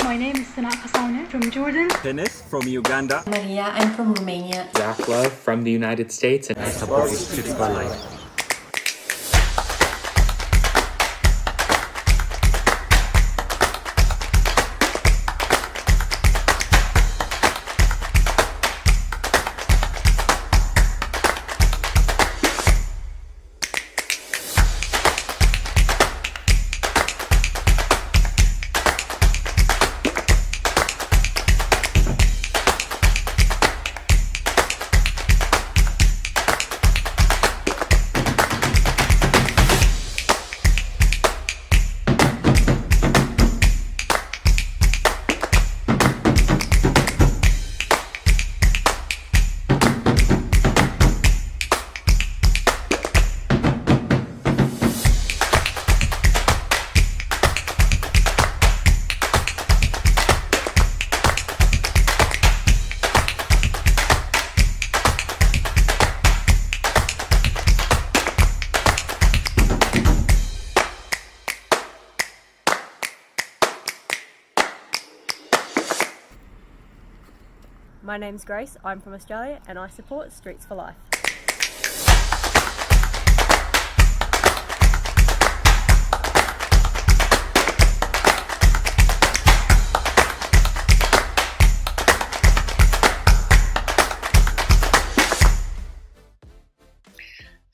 My name is Sanat Hassaune from Jordan. Dennis from Uganda. Maria, I'm from Romania. Zach Love from the United States. I support Streets for Life. My name's Grace, I'm from Australia and I support Streets for Life.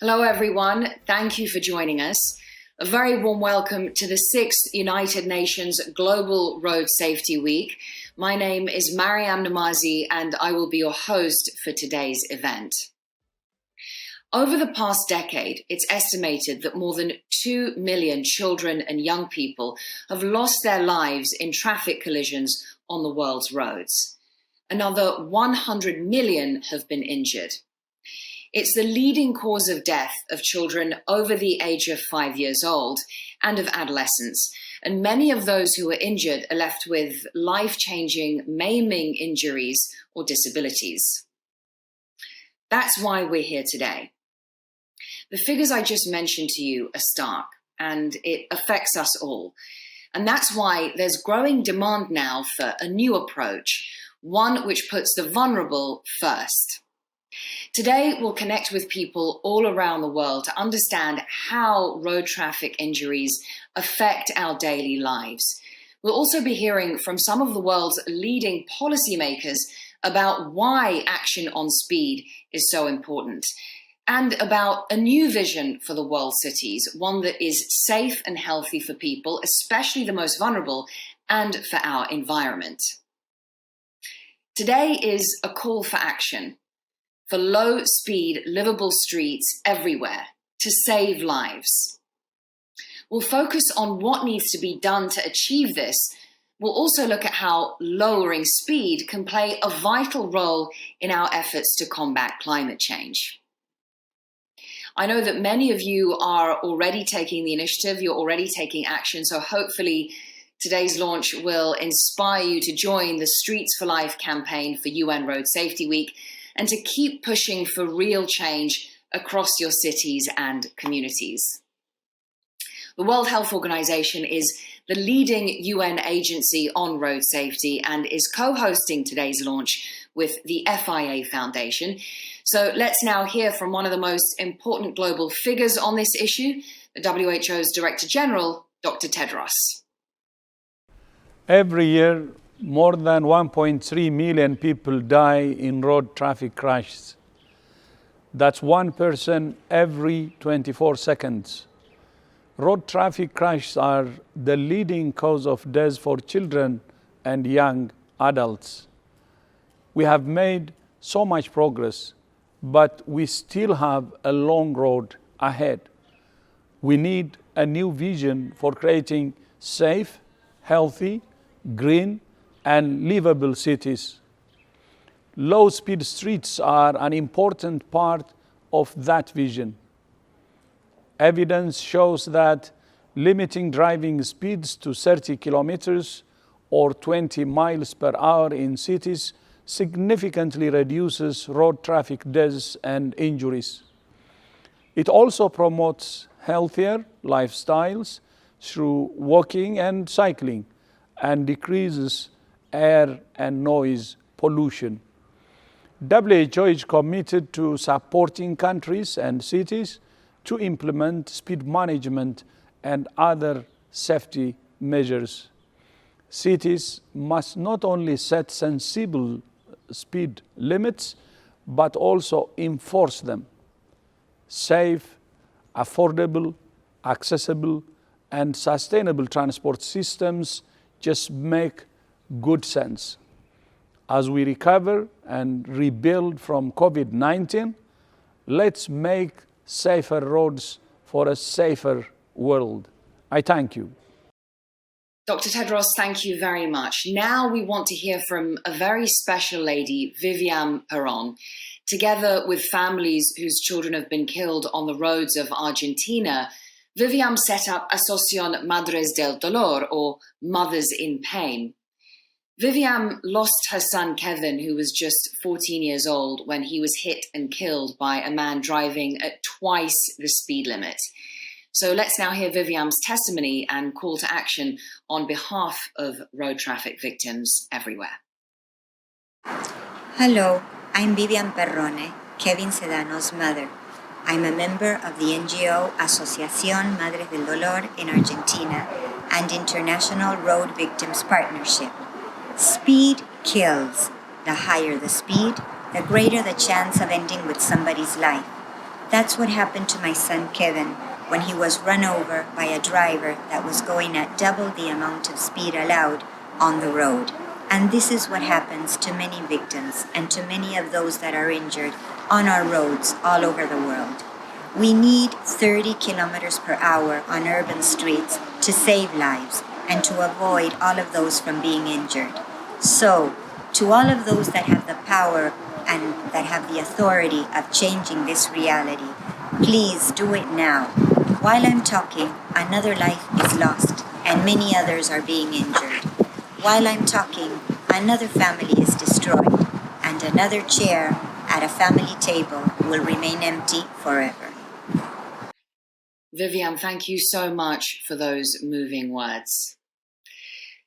Hello everyone, thank you for joining us. A very warm welcome to the 6th United Nations Global Road Safety Week. My name is Mariam Namazi and I will be your host for today's event. Over the past decade, it's estimated that more than 2 million children and young people have lost their lives in traffic collisions on the world's roads. Another 100 million have been injured. It's the leading cause of death of children over the age of 5 years old and of adolescents. And many of those who are injured are left with life-changing, maiming injuries or disabilities. That's why we're here today. The figures I just mentioned to you are stark, and it affects us all. And that's why there's growing demand now for a new approach, one which puts the vulnerable first. Today, we'll connect with people all around the world to understand how road traffic injuries affect our daily lives. We'll also be hearing from some of the world's leading policymakers about why action on speed is so important, and about a new vision for the world's cities, one that is safe and healthy for people, especially the most vulnerable, and for our environment. Today is a call for action, for low-speed, livable streets everywhere, to save lives. We'll focus on what needs to be done to achieve this. We'll also look at how lowering speed can play a vital role in our efforts to combat climate change. I know that many of you are already taking the initiative, you're already taking action, so hopefully today's launch will inspire you to join the Streets for Life campaign for UN Road Safety Week and to keep pushing for real change across your cities and communities. The World Health Organization is the leading UN agency on road safety and is co-hosting today's launch with the FIA Foundation. So let's now hear from one of the most important global figures on this issue, the WHO's Director General, Dr. Tedros. Every year, more than 1.3 million people die in road traffic crashes. That's one person every 24 seconds. Road traffic crashes are the leading cause of death for children and young adults. We have made so much progress, but we still have a long road ahead. We need a new vision for creating safe, healthy, green, and livable cities. Low-speed streets are an important part of that vision. Evidence shows that limiting driving speeds to 30 kilometers or 20 miles per hour in cities significantly reduces road traffic deaths and injuries. It also promotes healthier lifestyles through walking and cycling and decreases air and noise pollution. WHO is committed to supporting countries and cities to implement speed management and other safety measures. Cities must not only set sensible speed limits, but also enforce them. Safe, affordable, accessible, and sustainable transport systems just make good sense. As we recover and rebuild from COVID-19, let's make safer roads for a safer world. I thank you. Dr. Tedros, thank you very much. Now we want to hear from a very special lady, Viviane Perón. Together with families whose children have been killed on the roads of Argentina, Viviane set up Asociación Madres del Dolor, or Mothers in Pain. Viviane lost her son Kevin, who was just 14 years old, when he was hit and killed by a man driving at twice the speed limit. So let's now hear Viviane's testimony and call to action on behalf of road traffic victims everywhere. Hello, I'm Viviane Perrone, Kevin Sedano's mother. I'm a member of the NGO Asociación Madres del Dolor in Argentina and International Road Victims Partnership. Speed kills. The higher the speed, the greater the chance of ending with somebody's life. That's what happened to my son Kevin when he was run over by a driver that was going at double the amount of speed allowed on the road. And this is what happens to many victims and to many of those that are injured on our roads all over the world. We need 30 kilometers per hour on urban streets to save lives and to avoid all of those from being injured. So, to all of those that have the power and that have the authority of changing this reality, please do it now. While I'm talking, another life is lost and many others are being injured. While I'm talking, another family is destroyed and another chair at a family table will remain empty forever. Viviane, thank you so much for those moving words.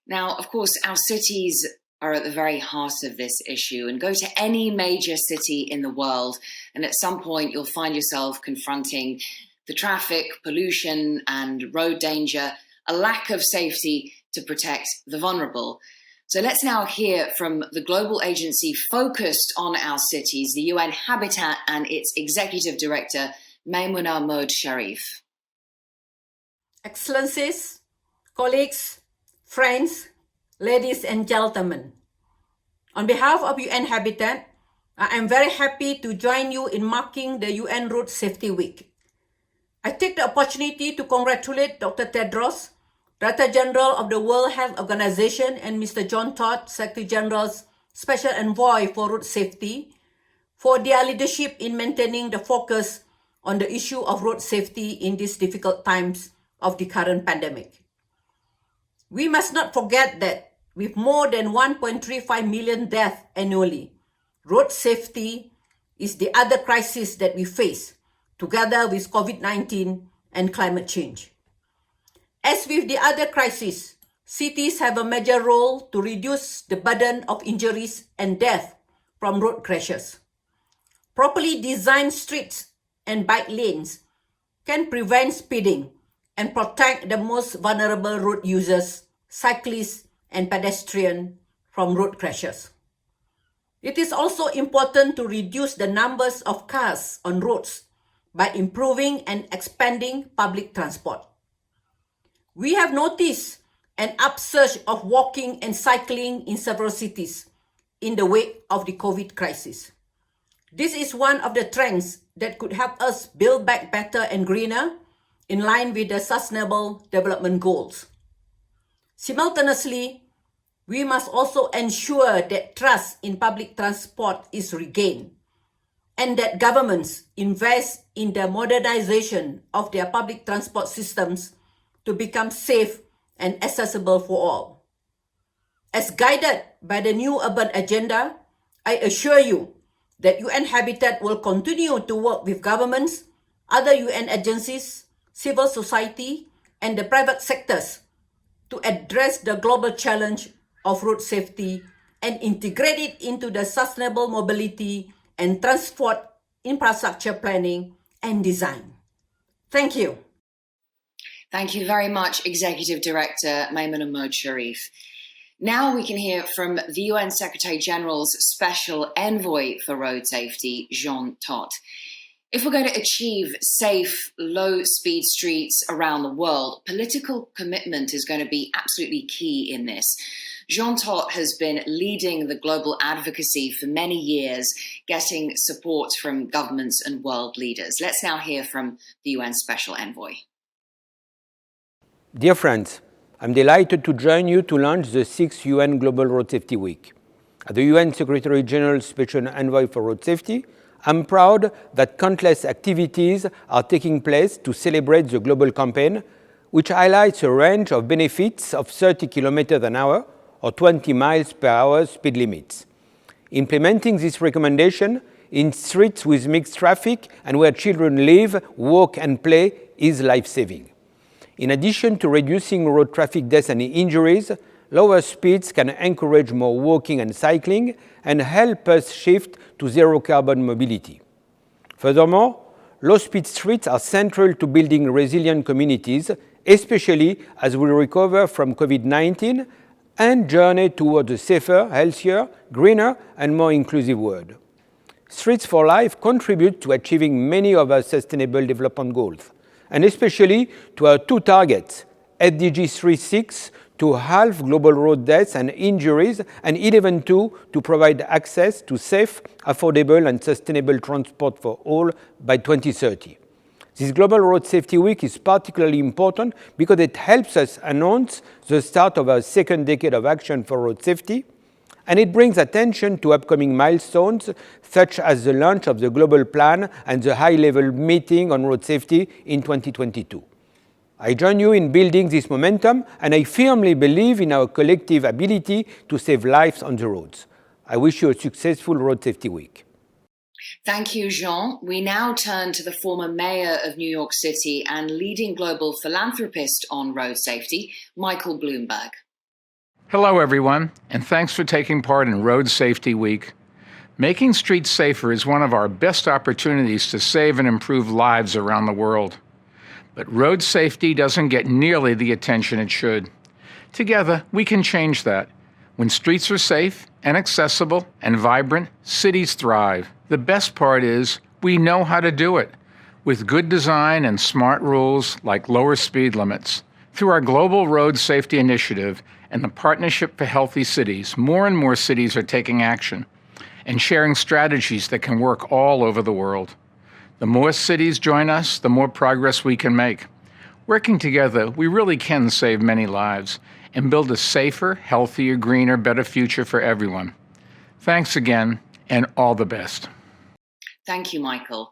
Now, of course, our cities are at the very heart of this issue, and go to any major city in the world, and at some point you'll find yourself confronting the traffic, pollution, and road danger, a lack of safety to protect the vulnerable. So let's now hear from the global agency focused on our cities, the UN Habitat, and its executive director, Maimouna Mohd Sharif. Excellencies, colleagues, friends, ladies and gentlemen, on behalf of UN Habitat, I am very happy to join you in marking the UN Road Safety Week. I take the opportunity to congratulate Dr. Tedros, Director General of the World Health Organization, and Mr. John Todd, Secretary General's Special Envoy for Road Safety, for their leadership in maintaining the focus on the issue of road safety in these difficult times of the current pandemic. We must not forget that with more than 1.35 million deaths annually, road safety is the other crisis that we face, together with COVID-19 and climate change. As with the other crises, cities have a major role to reduce the burden of injuries and death from road crashes. Properly designed streets and bike lanes can prevent speeding and protect the most vulnerable road users, cyclists, and pedestrians from road crashes. It is also important to reduce the numbers of cars on roads by improving and expanding public transport. We have noticed an upsurge of walking and cycling in several cities in the wake of the COVID crisis. This is one of the trends that could help us build back better and greener in line with the Sustainable Development Goals. Simultaneously, we must also ensure that trust in public transport is regained and that governments invest in the modernization of their public transport systems to become safe and accessible for all. As guided by the new urban agenda, I assure you that UN Habitat will continue to work with governments, other UN agencies, civil society, and the private sectors to address the global challenge of road safety and integrate it into the sustainable mobility and transport infrastructure planning and design. Thank you. Thank you very much, Executive Director Maimuna Mohd Sharif. Now we can hear from the UN Secretary General's Special Envoy for Road Safety, Jean Todt. If we're going to achieve safe, low-speed streets around the world, political commitment is going to be absolutely key in this. Jean Todt has been leading the global advocacy for many years, getting support from governments and world leaders. Let's now hear from the UN Special Envoy. Dear friends, I'm delighted to join you to launch the 6th UN Global Road Safety Week. As the UN Secretary General's Special Envoy for Road Safety, I'm proud that countless activities are taking place to celebrate the global campaign, which highlights a range of benefits of 30 kilometers an hour or 20 miles per hour speed limits. Implementing this recommendation in streets with mixed traffic and where children live, walk and play is life-saving. In addition to reducing road traffic deaths and injuries, lower speeds can encourage more walking and cycling and help us shift to zero-carbon mobility. Furthermore, low-speed streets are central to building resilient communities, especially as we recover from COVID-19 and journey towards a safer, healthier, greener, and more inclusive world. Streets for Life contribute to achieving many of our Sustainable Development Goals, and especially to our two targets, SDG 3.6 to halve global road deaths and injuries, and 11.2 to provide access to safe, affordable and sustainable transport for all by 2030. This Global Road Safety Week is particularly important because it helps us announce the start of our second decade of action for road safety, and it brings attention to upcoming milestones such as the launch of the Global Plan and the high-level meeting on road safety in 2022. I join you in building this momentum, and I firmly believe in our collective ability to save lives on the roads. I wish you a successful Road Safety Week. Thank you, Jean. We now turn to the former mayor of New York City and leading global philanthropist on road safety, Michael Bloomberg. Hello, everyone, and thanks for taking part in Road Safety Week. Making streets safer is one of our best opportunities to save and improve lives around the world. But road safety doesn't get nearly the attention it should. Together, we can change that. When streets are safe and accessible and vibrant, cities thrive. The best part is we know how to do it, with good design and smart rules like lower speed limits. Through our Global Road Safety Initiative and the Partnership for Healthy Cities, more and more cities are taking action and sharing strategies that can work all over the world. The more cities join us, the more progress we can make. Working together, we really can save many lives and build a safer, healthier, greener, better future for everyone. Thanks again, and all the best. Thank you, Michael.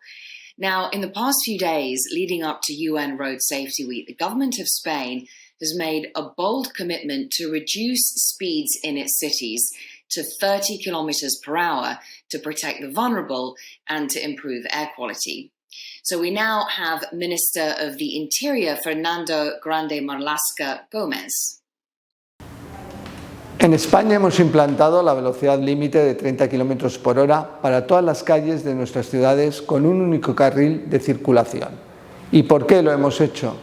Now, in the past few days leading up to UN Road Safety Week, the government of Spain has made a bold commitment to reduce speeds in its cities to 30 kilometers per hour to protect the vulnerable and to improve air quality. So we now have Minister of the Interior, Fernando Grande Marlaska Gómez. En España hemos implantado la velocidad límite de 30 km por hora para todas las calles de nuestras ciudades con un único carril de circulación. ¿Y por qué lo hemos hecho?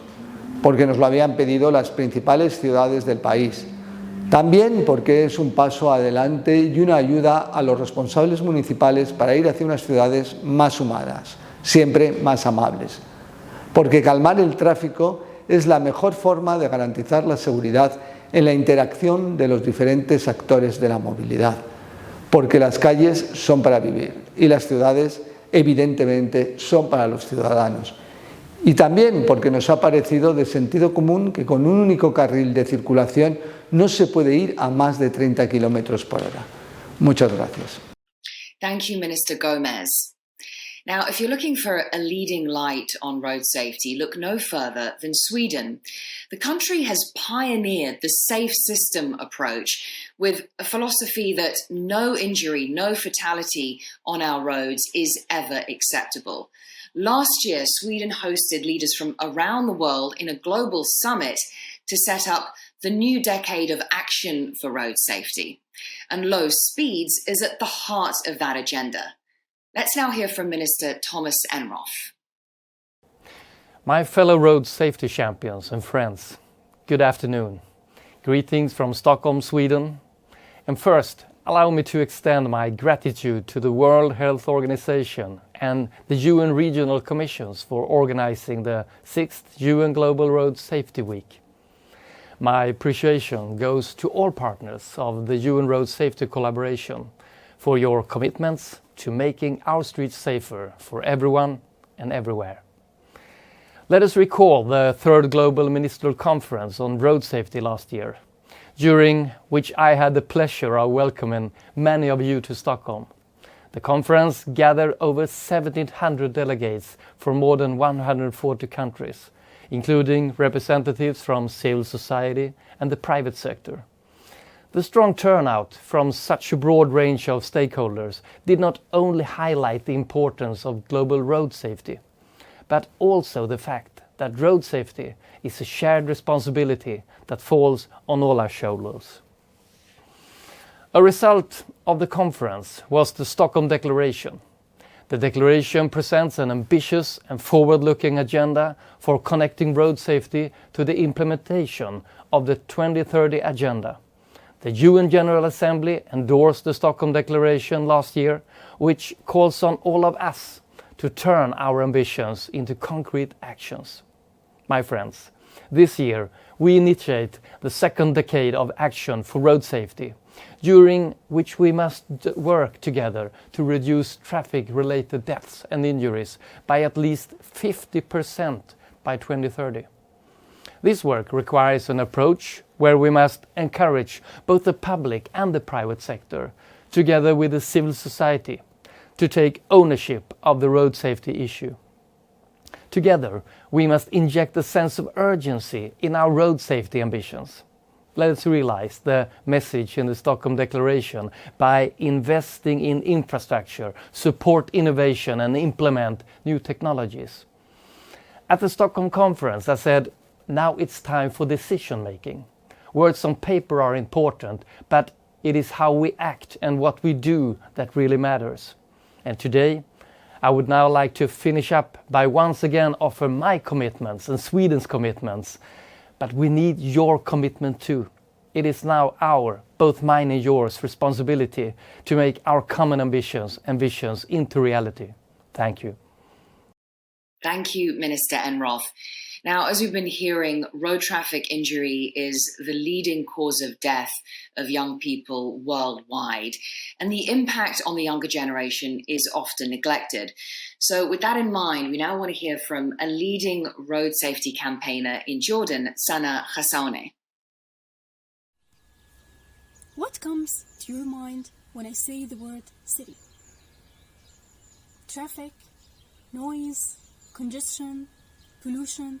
Porque nos lo habían pedido las principales ciudades del país. También porque es un paso adelante y una ayuda a los responsables municipales para ir hacia unas ciudades más humanas, siempre más amables. Porque calmar el tráfico es la mejor forma de garantizar la seguridad en la interacción de los diferentes actores de la movilidad. Porque las calles son para vivir y las ciudades, evidentemente, son para los ciudadanos. Y también porque nos ha parecido de sentido común que con un único carril de circulación no se puede ir a más de 30 km por hora. Muchas gracias. Thank you, Minister Gomez. Now, if you're looking for a leading light on road safety, look no further than Sweden. The country has pioneered the safe system approach with a philosophy that no injury, no fatality on our roads is ever acceptable. Last year, Sweden hosted leaders from around the world in a global summit to set up the new decade of action for road safety. And low speeds is at the heart of that agenda. Let's now hear from Minister Thomas Eneroth. My fellow road safety champions and friends, good afternoon. Greetings from Stockholm, Sweden. And first, allow me to extend my gratitude to the World Health Organization and the UN Regional Commissions for organizing the 6th UN Global Road Safety Week. My appreciation goes to all partners of the UN Road Safety Collaboration for your commitments to making our streets safer for everyone and everywhere. Let us recall the 3rd Global Ministerial Conference on Road Safety last year, during which I had the pleasure of welcoming many of you to Stockholm. The conference gathered over 1,700 delegates from more than 140 countries, including representatives from civil society and the private sector. The strong turnout from such a broad range of stakeholders did not only highlight the importance of global road safety, but also the fact that road safety is a shared responsibility that falls on all our shoulders. A result of the conference was the Stockholm Declaration. The declaration presents an ambitious and forward-looking agenda for connecting road safety to the implementation of the 2030 Agenda. The UN General Assembly endorsed the Stockholm Declaration last year, which calls on all of us to turn our ambitions into concrete actions. My friends, this year we initiate the 2nd decade of action for road safety, during which we must work together to reduce traffic-related deaths and injuries by at least 50% by 2030. This work requires an approach where we must encourage both the public and the private sector, together with the civil society, to take ownership of the road safety issue. Together, we must inject a sense of urgency in our road safety ambitions. Let us realize the message in the Stockholm Declaration by investing in infrastructure, support innovation and implement new technologies. At the Stockholm Conference, I said, now it's time for decision making. Words on paper are important, but it is how we act and what we do that really matters. And today, I would now like to finish up by once again offer my commitments and Sweden's commitments. But we need your commitment too. It is now our, both mine and yours, responsibility to make our common ambitions and visions into reality. Thank you. Thank you, Minister Eneroth. Now, as we've been hearing, road traffic injury is the leading cause of death of young people worldwide, and the impact on the younger generation is often neglected. So with that in mind, we now want to hear from a leading road safety campaigner in Jordan, Sana Khassaoune. What comes to your mind when I say the word city? Traffic, noise, congestion, pollution.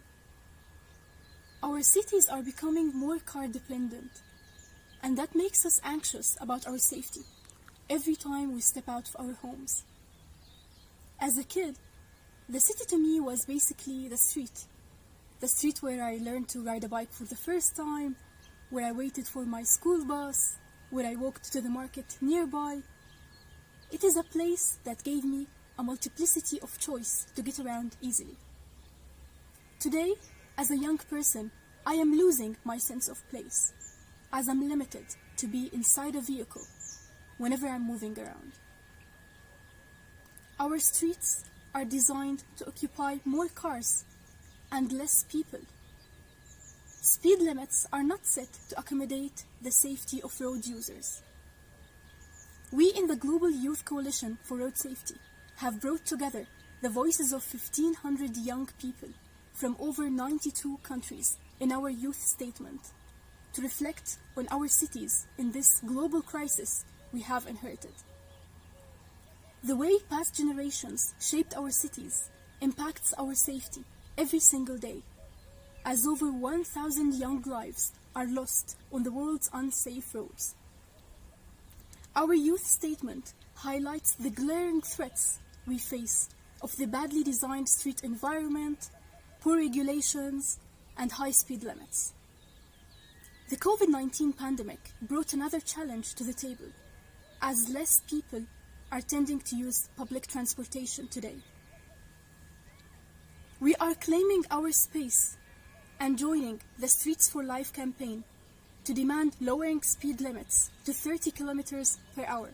Our cities are becoming more car dependent, and that makes us anxious about our safety every time we step out of our homes. As a kid, The city to me was basically the street. The street where I learned to ride a bike for the first time, where I waited for my school bus, where I walked to the market nearby. It is a place that gave me a multiplicity of choice to get around easily. Today, as a young person, I am losing my sense of place, as I'm limited to be inside a vehicle whenever I'm moving around. Our streets are designed to occupy more cars and less people. Speed limits are not set to accommodate the safety of road users. We in the Global Youth Coalition for Road Safety have brought together the voices of 1,500 young people from over 92 countries in our youth statement to reflect on our cities in this global crisis we have inherited. The way past generations shaped our cities impacts our safety every single day, as over 1,000 young lives are lost on the world's unsafe roads. Our youth statement highlights the glaring threats we face of the badly designed street environment, poor regulations, and high-speed limits. The COVID-19 pandemic brought another challenge to the table, as less people are tending to use public transportation today. We are claiming our space and joining the Streets for Life campaign to demand lowering speed limits to 30 kilometers per hour.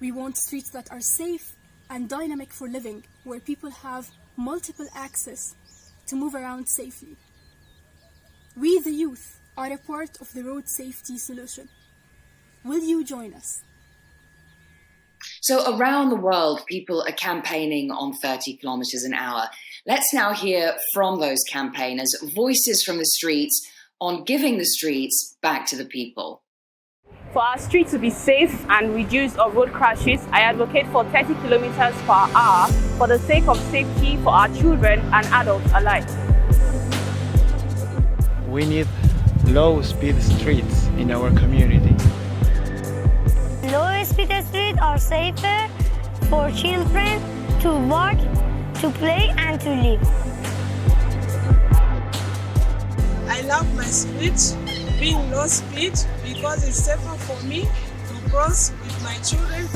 We want streets that are safe and dynamic for living, where people have multiple access to move around safely. We, the youth, are a part of the road safety solution. Will you join us? So around the world, people are campaigning on 30 kilometers an hour. Let's now hear from those campaigners, voices from the streets on giving the streets back to the people. For our streets to be safe and reduce our road crashes, I advocate for 30 kilometers per hour for the sake of safety for our children and adults alike. We need low-speed streets in our community. Low-speed streets are safer for children to walk, to play and to live. I love my street being low speed because it's safer for me to cross with my children.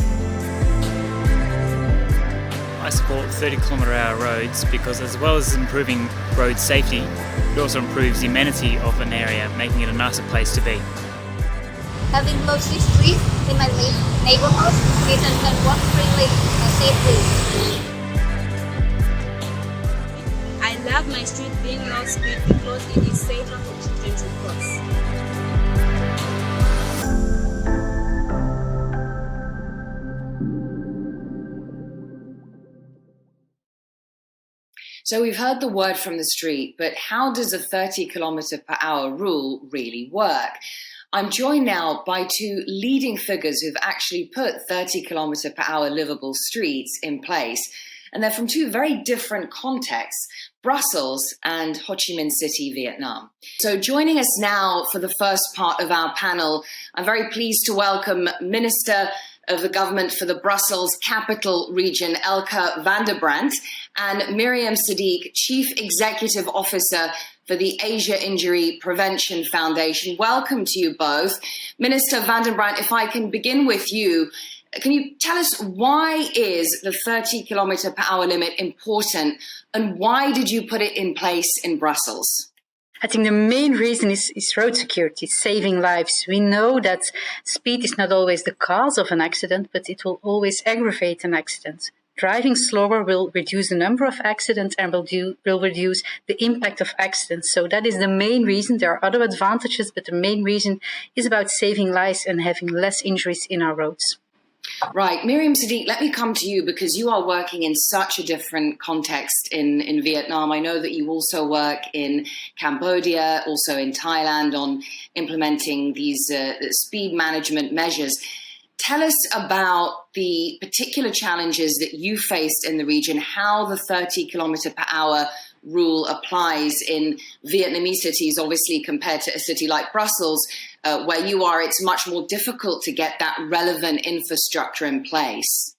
I support 30-kilometre-hour roads because, as well as improving road safety, it also improves the amenity of an area, making it a nicer place to be. Having low-speed streets in my neighborhood means I can walk freely and safely. I love my street being low speed because it is safer for children to cross. So we've heard the word from the street, but how does a 30 kilometre per hour rule really work? I'm joined now by two leading figures who've actually put 30 kilometre per hour livable streets in place. And they're from two very different contexts, Brussels and Ho Chi Minh City, Vietnam. So joining us now for the first part of our panel, I'm very pleased to welcome Minister of the Government for the Brussels Capital Region, Elke van der Brandt, and Miriam Sadiq, Chief Executive Officer for the Asia Injury Prevention Foundation. Welcome to you both. Minister van der Brandt, if I can begin with you, can you tell us, why is the 30 kilometre per hour limit important, and why did you put it in place in Brussels? I think the main reason is road security, saving lives. We know that speed is not always the cause of an accident, but it will always aggravate an accident. Driving slower will reduce the number of accidents and will reduce the impact of accidents. So that is the main reason. There are other advantages, but the main reason is about saving lives and having less injuries in our roads. Right. Miriam Sadiq, let me come to you because you are working in such a different context in Vietnam. I know that you also work in Cambodia, also in Thailand, on implementing these speed management measures. Tell us about the particular challenges that you faced in the region, how the 30 kilometre per hour rule applies in Vietnamese cities, obviously compared to a city like Brussels, where you are, it's much more difficult to get that relevant infrastructure in place.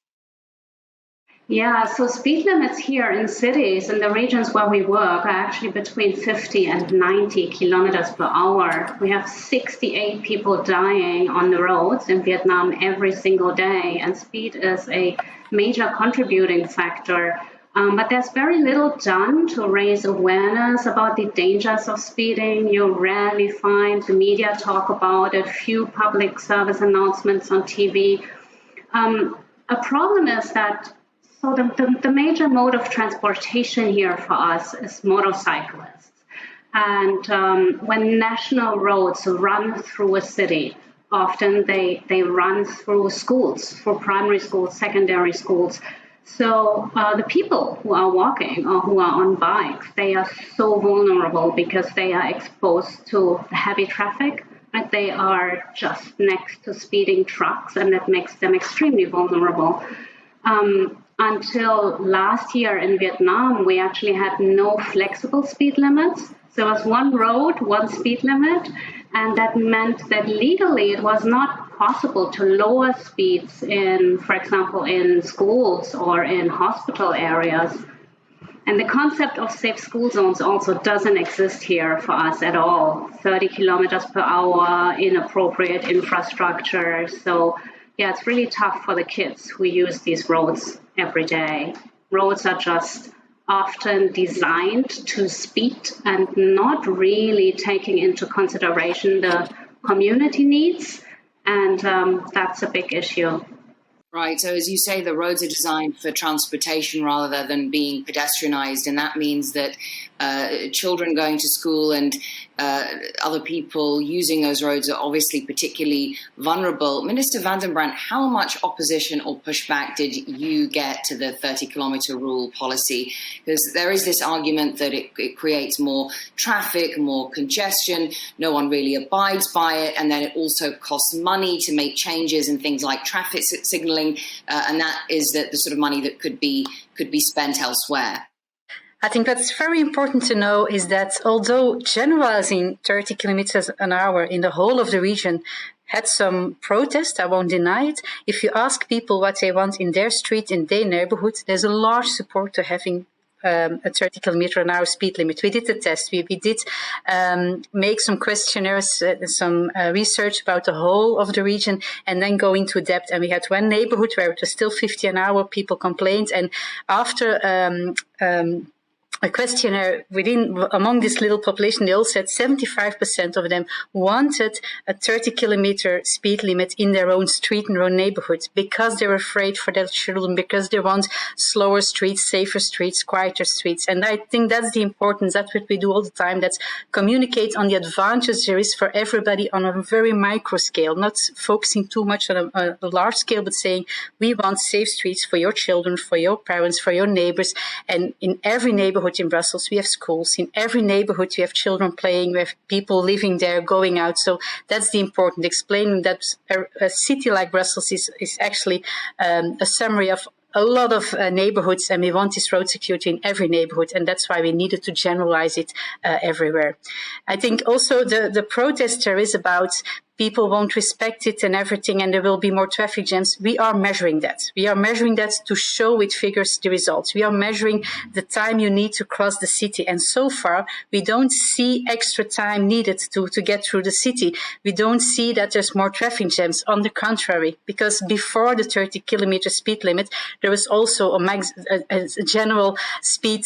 Yeah, so speed limits here in cities and the regions where we work are actually between 50 and 90 kilometers per hour. We have 68 people dying on the roads in Vietnam every single day, and speed is a major contributing factor. But there's very little done to raise awareness about the dangers of speeding. You'll rarely find the media talk about it, few public service announcements on TV. A problem is that the major mode of transportation here for us is motorcyclists. And when national roads run through a city, often they run through schools, through primary schools, secondary schools. So the people who are walking or who are on bikes, they are so vulnerable because they are exposed to heavy traffic. And they are just next to speeding trucks, and that makes them extremely vulnerable. Until last year in Vietnam, we actually had no flexible speed limits. There was one road, one speed limit, and that meant that legally it was not possible to lower speeds in, for example, in schools or in hospital areas. And the concept of safe school zones also doesn't exist here for us at all. 30 kilometers per hour, inappropriate infrastructure. So yeah, it's really tough for the kids who use these roads every day. Roads are just often designed to speed and not really taking into consideration the community needs. And that's a big issue. Right. So as you say, the roads are designed for transportation rather than being pedestrianized. And that means that children going to school and other people using those roads are obviously particularly vulnerable. Minister Van den Brandt, how much opposition or pushback did you get to the 30-kilometer rule policy? Because there is this argument that it creates more traffic, more congestion, no one really abides by it, and then it also costs money to make changes in things like traffic signaling, and that is the sort of money that could be spent elsewhere. I think what's very important to know is that although generalizing 30 kilometers an hour in the whole of the region had some protest, I won't deny it. If you ask people what they want in their street, in their neighborhood, there's a large support to having a 30 kilometer an hour speed limit. We did the test. We did make some questionnaires, some research about the whole of the region, and then go into depth. And we had one neighborhood where it was still 50 an hour. People complained, and after a questionnaire among this little population, they all said 75% of them wanted a 30-kilometer speed limit in their own street and their own neighborhoods because they're afraid for their children, because they want slower streets, safer streets, quieter streets. And I think that's the importance. That's what we do all the time. That's communicate on the advantage there is for everybody on a very micro scale, not focusing too much on a large scale, but saying we want safe streets for your children, for your parents, for your neighbors. And in every neighborhood in Brussels, we have schools. In every neighborhood, we have children playing. We have people living there, going out. So that's the important. Explaining that a city like Brussels is actually a summary of a lot of neighborhoods, and we want this road security in every neighborhood, and that's why we needed to generalize it everywhere. I think also the protest there is about people won't respect it and everything, and there will be more traffic jams. We are measuring that. We are measuring that to show with figures the results. We are measuring the time you need to cross the city. And so far, we don't see extra time needed to get through the city. We don't see that there's more traffic jams. On the contrary, because before the 30-kilometer speed limit, there was also a general speed,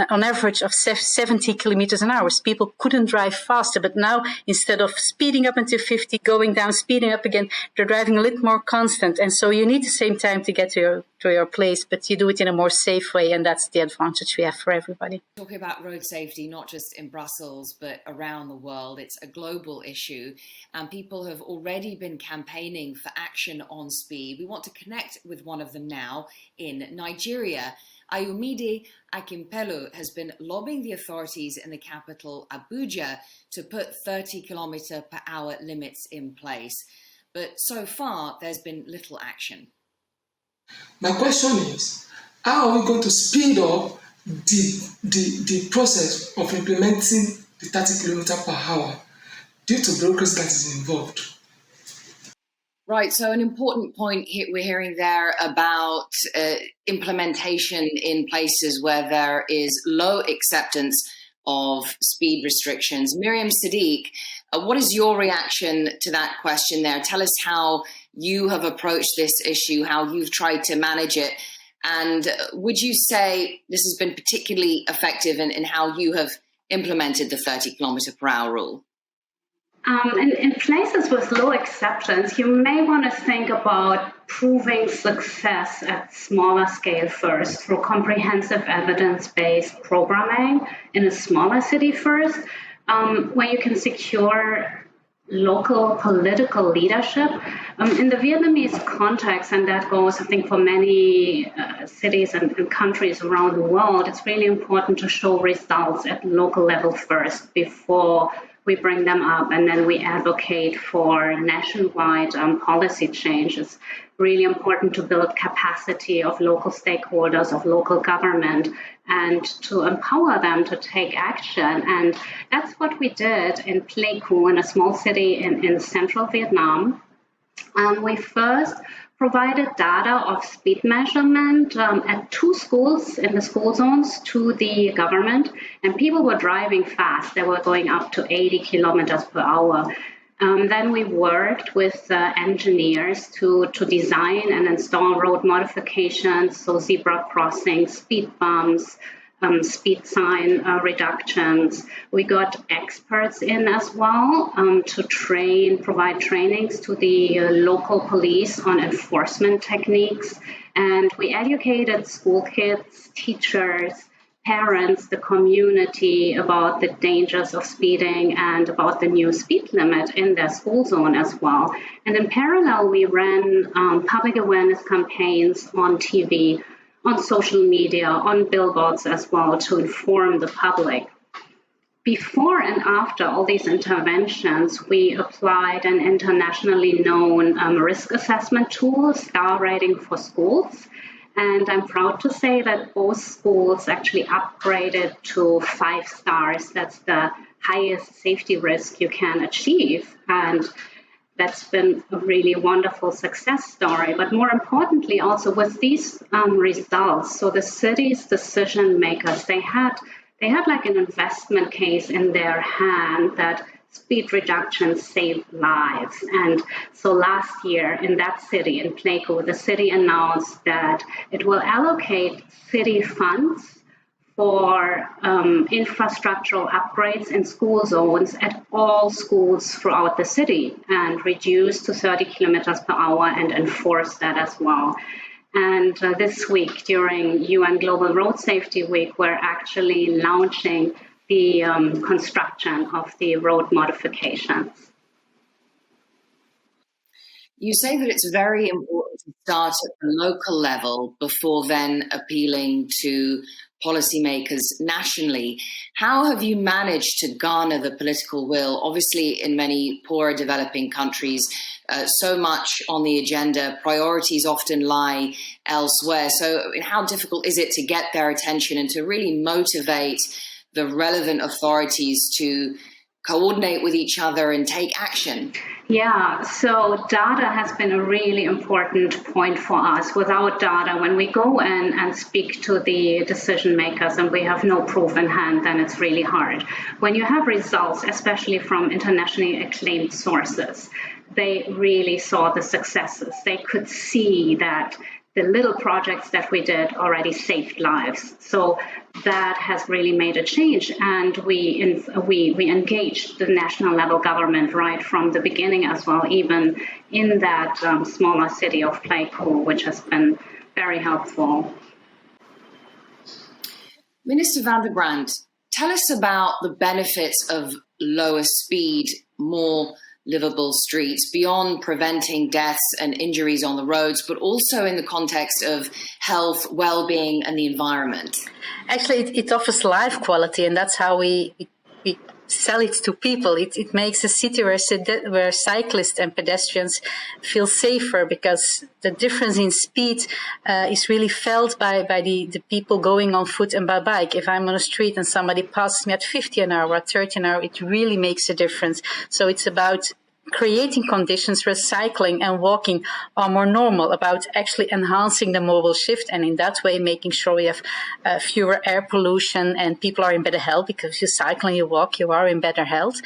on average of 70 kilometers an hour. People couldn't drive faster, but now instead of speeding up until 50, going down, speeding up again, they're driving a little more constant. And so you need the same time to get to your place, but you do it in a more safe way, and that's the advantage we have for everybody. Talking about road safety, not just in Brussels, but around the world, it's a global issue, and people have already been campaigning for action on speed. We want to connect with one of them now in Nigeria. Ayomide Akimpelu has been lobbying the authorities in the capital, Abuja, to put 30-kilometer per hour limits in place. But so far, there's been little action. My question is, how are we going to speed up the process of implementing the 30 kilometers per hour due to bureaucracy that is involved? Right, so an important point we're hearing there about implementation in places where there is low acceptance of speed restrictions. Miriam Sadiq, what is your reaction to that question there? Tell us how you have approached this issue, how you've tried to manage it, and would you say this has been particularly effective in how you have implemented the 30-kilometer-per-hour rule? In places with low acceptance, you may want to think about proving success at smaller scale first through comprehensive evidence-based programming in a smaller city first, where you can secure local political leadership. In the Vietnamese context, and that goes, I think, for many cities and countries around the world, it's really important to show results at local level first before we bring them up, and then we advocate for nationwide policy change. It's really important to build capacity of local stakeholders, of local government, and to empower them to take action. And that's what we did in Pleiku, in a small city in central Vietnam. We first provided data of speed measurement at 2 schools in the school zones to the government, and people were driving fast. They were going up to 80 kilometers per hour. Then we worked with engineers to design and install road modifications, so zebra crossings, speed bumps, speed sign reductions. We got experts in as well to provide trainings to the local police on enforcement techniques. And we educated school kids, teachers, parents, the community about the dangers of speeding and about the new speed limit in their school zone as well. And in parallel, we ran public awareness campaigns on TV, on social media, on billboards as well, to inform the public. Before and after all these interventions, we applied an internationally known risk assessment tool, star rating for schools. And I'm proud to say that both schools actually upgraded to 5 stars. That's the highest safety risk you can achieve. And that's been a really wonderful success story. But more importantly, also with these results, so the city's decision makers, they had like an investment case in their hand that speed reduction saved lives. And so last year in that city, in Pleiku, the city announced that it will allocate city funds for infrastructural upgrades in school zones at all schools throughout the city, and reduce to 30 kilometers per hour and enforce that as well. And this week, during UN Global Road Safety Week, we're actually launching the construction of the road modifications. You say that it's very important to start at the local level before then appealing to policymakers nationally. How have you managed to garner the political will? Obviously, in many poorer developing countries, so much on the agenda, priorities often lie elsewhere. So how difficult is it to get their attention and to really motivate the relevant authorities to coordinate with each other and take action? Yeah, so data has been a really important point for us. Without data, when we go in and speak to the decision makers and we have no proof in hand, then it's really hard. When you have results, especially from internationally acclaimed sources, they really saw the successes. They could see that the little projects that we did already saved lives. So that has really made a change. And we engaged the national level government right from the beginning as well, even in that smaller city of Pleiku, which has been very helpful. Minister van der Brandt, tell us about the benefits of lower speed, more livable streets, beyond preventing deaths and injuries on the roads, but also in the context of health, well-being and the environment. Actually, it offers life quality, and that's how we sell it to people. It makes a city where cyclists and pedestrians feel safer, because the difference in speed is really felt by the people going on foot and by bike. If I'm on a street and somebody passes me at 50 an hour, at 30 an hour, it really makes a difference. So it's about creating conditions where cycling and walking are more normal, about actually enhancing the mobile shift, and in that way making sure we have fewer air pollution and people are in better health, because if you cycle and you walk, you are in better health.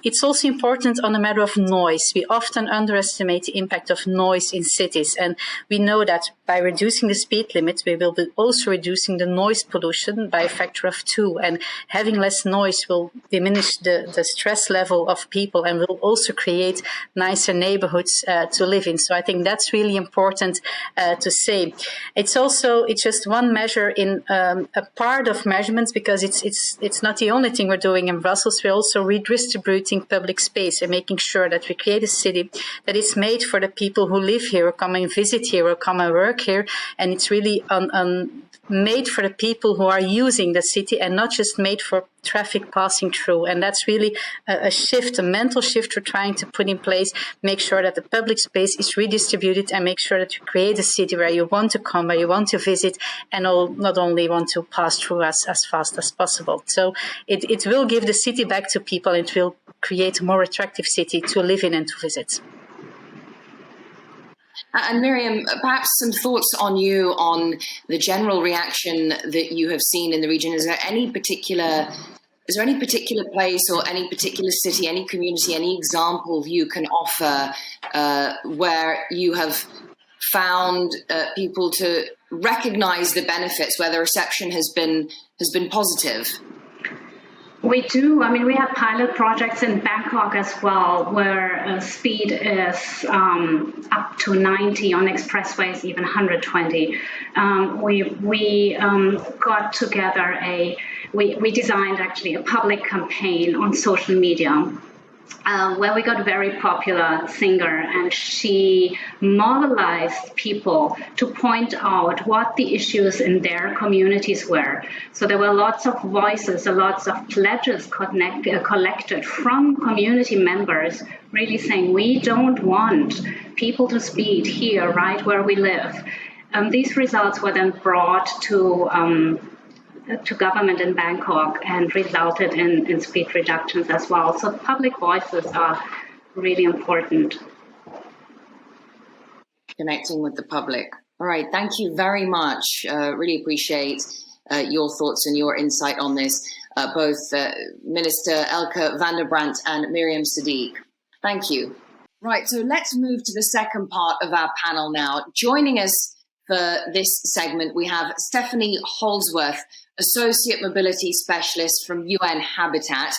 It's also important on the matter of noise. We often underestimate the impact of noise in cities, and we know that by reducing the speed limit, we will be also reducing the noise pollution by a factor of 2, and having less noise will diminish the stress level of people and will also create nicer neighborhoods to live in. So I think that's really important to say. It's just one measure in a part of measurements, because it's not the only thing we're doing in Brussels. We're also redistributing public space and making sure that we create a city that is made for the people who live here, or come and visit here, or come and work here, and it's really made for the people who are using the city and not just made for traffic passing through. And that's really a shift, a mental shift we're trying to put in place, make sure that the public space is redistributed and make sure that you create a city where you want to come, where you want to visit, and not only want to pass through as fast as possible. So it will give the city back to people. It will create a more attractive city to live in and to visit. And Miriam, perhaps some thoughts on the general reaction that you have seen in the region. Is there any particular place or any particular city, any community, any example you can offer where you have found people to recognize the benefits, where the reception has been positive? We do. I mean, we have pilot projects in Bangkok as well, where speed is up to 90 on expressways, even 120. We got together we designed actually a public campaign on social media, where we got a very popular singer, and she mobilized people to point out what the issues in their communities were. So there were lots of voices, lots of pledges collected from community members, really saying, we don't want people to speed here, right where we live. These results were then brought to government in Bangkok and resulted in speed reductions as well. So public voices are really important. Connecting with the public. All right, thank you very much. Really appreciate your thoughts and your insight on this, both Minister Elke van der Brandt and Miriam Sadiq. Thank you. Right, so let's move to the second part of our panel now. Joining us for this segment, we have Stephanie Holdsworth, Associate Mobility Specialist from UN Habitat,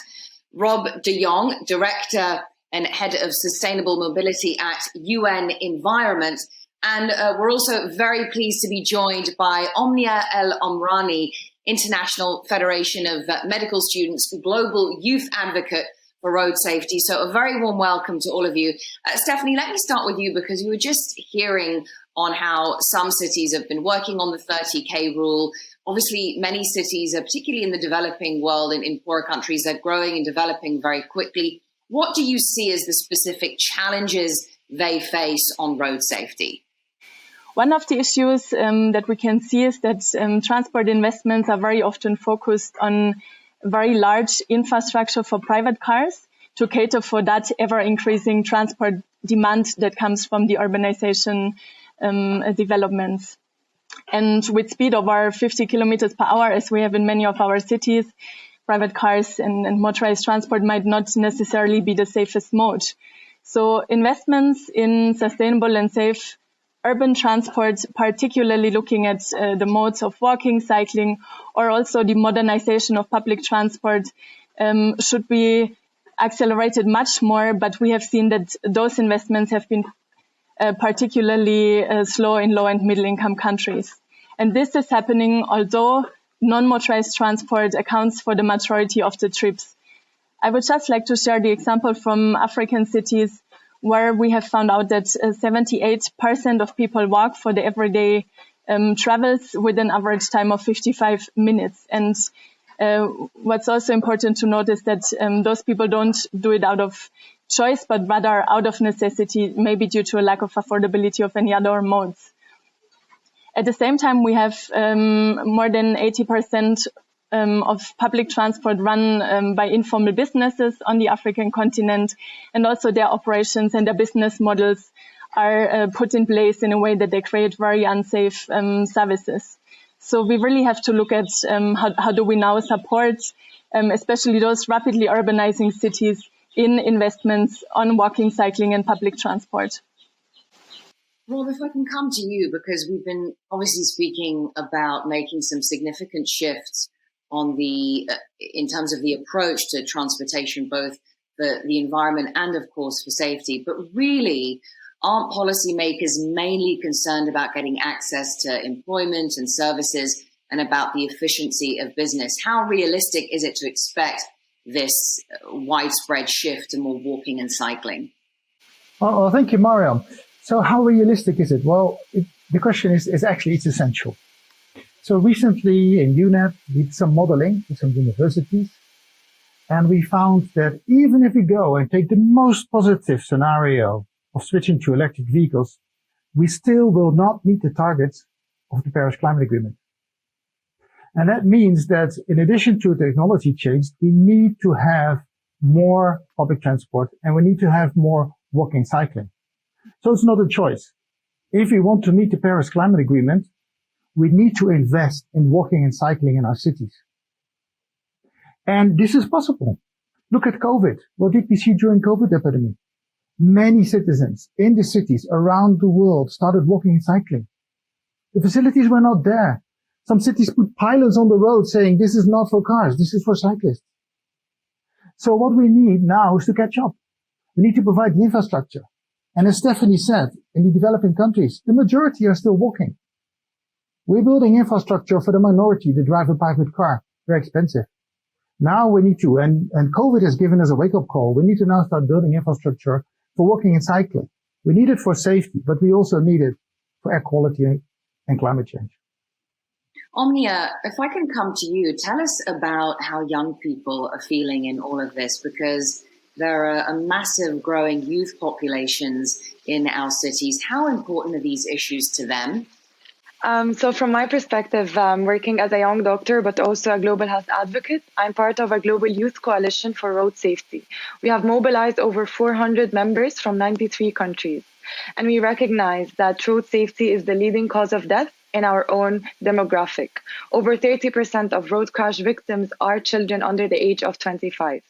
Rob de Jong, Director and Head of Sustainable Mobility at UN Environment. And we're also very pleased to be joined by Omnia El Omrani, International Federation of Medical Students, Global Youth Advocate for Road Safety. So a very warm welcome to all of you. Stephanie, let me start with you, because we were just hearing on how some cities have been working on the 30K rule. Obviously, many cities, particularly in the developing world, in poorer countries, they're growing and developing very quickly. What do you see as the specific challenges they face on road safety? One of the issues that we can see is that transport investments are very often focused on very large infrastructure for private cars to cater for that ever-increasing transport demand that comes from the urbanization developments. And with speed over 50 kilometers per hour, as we have in many of our cities, private cars and motorized transport might not necessarily be the safest mode. So investments in sustainable and safe urban transport, particularly looking at the modes of walking, cycling, or also the modernization of public transport, should be accelerated much more. But we have seen that those investments have been particularly slow in low and middle income countries. And this is happening although non-motorized transport accounts for the majority of the trips. I would just like to share the example from African cities where we have found out that 78% of people walk for the everyday travels with an average time of 55 minutes. And what's also important to note is that those people don't do it out of choice, but rather out of necessity, maybe due to a lack of affordability of any other modes. At the same time, we have more than 80% of public transport run by informal businesses on the African continent, and also their operations and their business models are put in place in a way that they create very unsafe services. So we really have to look at how do we now support especially those rapidly urbanizing cities in investments on walking, cycling and public transport. Rob, if I can come to you, because we've been obviously speaking about making some significant shifts on in terms of the approach to transportation, both for the environment and of course for safety, but really aren't policymakers mainly concerned about getting access to employment and services and about the efficiency of business? How realistic is it to expect this widespread shift to more walking and cycling? Well, thank you, Mariam. So how realistic is it? Well, the question is actually it's essential. So recently in UNEP, we did some modeling with some universities, and we found that even if we go and take the most positive scenario of switching to electric vehicles, we still will not meet the targets of the Paris Climate Agreement. And that means that in addition to technology change, we need to have more public transport and we need to have more walking, cycling. So it's not a choice. If we want to meet the Paris Climate Agreement, we need to invest in walking and cycling in our cities. And this is possible. Look at COVID. What did we see during COVID epidemic? Many citizens in the cities around the world started walking and cycling. The facilities were not there. Some cities put pylons on the road saying this is not for cars, this is for cyclists. So what we need now is to catch up. We need to provide the infrastructure. And as Stephanie said, in the developing countries, the majority are still walking. We're building infrastructure for the minority that drive a private car. Very expensive. Now we need to, and COVID has given us a wake-up call, we need to now start building infrastructure for walking and cycling. We need it for safety, but we also need it for air quality and climate change. Omnia, if I can come to you, tell us about how young people are feeling in all of this, because there are a massive growing youth populations in our cities. How important are these issues to them? So from my perspective, working as a young doctor, but also a global health advocate, I'm part of a global youth coalition for road safety. We have mobilized over 400 members from 93 countries. And we recognize that road safety is the leading cause of death in our own demographic. Over 30% of road crash victims are children under the age of 25.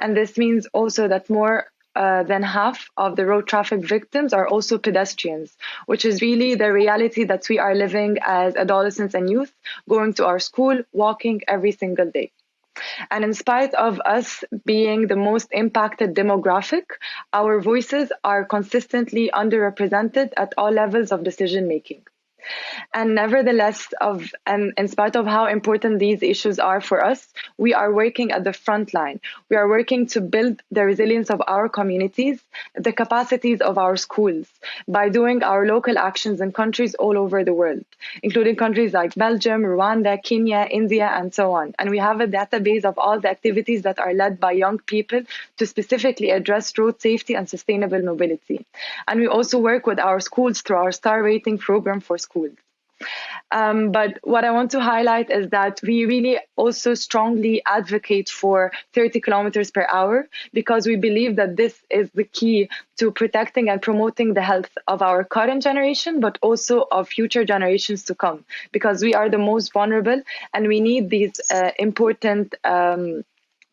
And this means also that more than half of the road traffic victims are also pedestrians, which is really the reality that we are living as adolescents and youth, going to our school, walking every single day. And in spite of us being the most impacted demographic, our voices are consistently underrepresented at all levels of decision making. And nevertheless, in spite of how important these issues are for us, we are working at the front line. We are working to build the resilience of our communities, the capacities of our schools, by doing our local actions in countries all over the world, including countries like Belgium, Rwanda, Kenya, India, and so on. And we have a database of all the activities that are led by young people to specifically address road safety and sustainable mobility. And we also work with our schools through our star rating program for schools. But what I want to highlight is that we really also strongly advocate for 30 kilometers per hour, because we believe that this is the key to protecting and promoting the health of our current generation, but also of future generations to come, because we are the most vulnerable and we need these important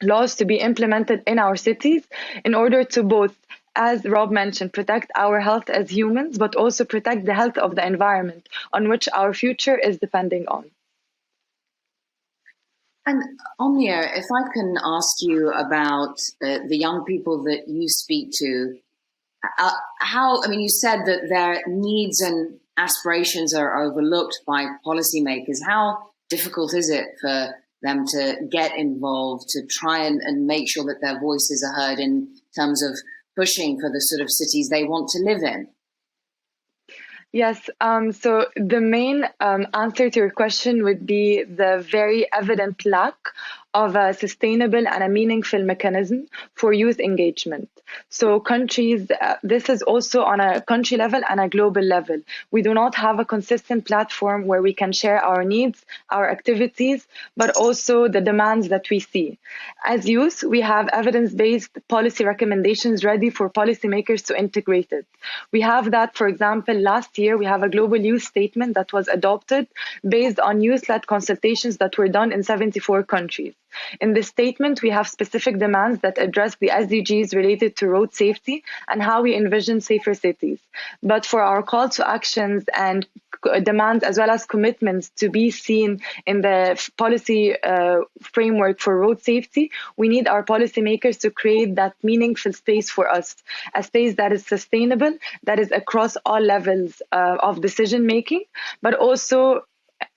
laws to be implemented in our cities in order to both, as Rob mentioned, protect our health as humans, but also protect the health of the environment on which our future is depending on. And Omnia, if I can ask you about the young people that you speak to, you said that their needs and aspirations are overlooked by policymakers. How difficult is it for them to get involved, to try and make sure that their voices are heard in terms of pushing for the sort of cities they want to live in? Yes, so the main answer to your question would be the very evident lack of a sustainable and a meaningful mechanism for youth engagement. So countries, this is also on a country level and a global level. We do not have a consistent platform where we can share our needs, our activities, but also the demands that we see. As youth, we have evidence-based policy recommendations ready for policymakers to integrate it. We have that, for example, last year, we have a global youth statement that was adopted based on youth-led consultations that were done in 74 countries. In this statement, we have specific demands that address the SDGs related to road safety and how we envision safer cities. But for our call to actions and demands as well as commitments to be seen in the policy framework for road safety, we need our policymakers to create that meaningful space for us, a space that is sustainable, that is across all levels of decision making, but also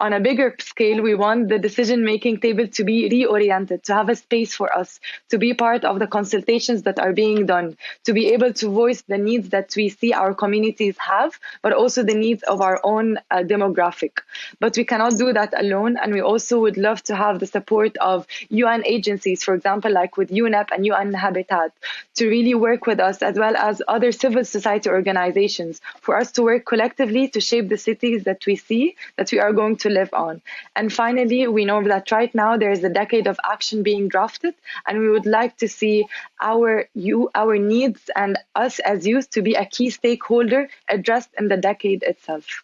on a bigger scale, we want the decision-making table to be reoriented, to have a space for us, to be part of the consultations that are being done, to be able to voice the needs that we see our communities have, but also the needs of our own demographic. But we cannot do that alone, and we also would love to have the support of UN agencies, for example, like with UNEP and UN Habitat, to really work with us, as well as other civil society organizations, for us to work collectively to shape the cities that we see, that we are going to live on. And finally, we know that right now there is a decade of action being drafted, and we would like to see our needs and us as youth to be a key stakeholder addressed in the decade itself.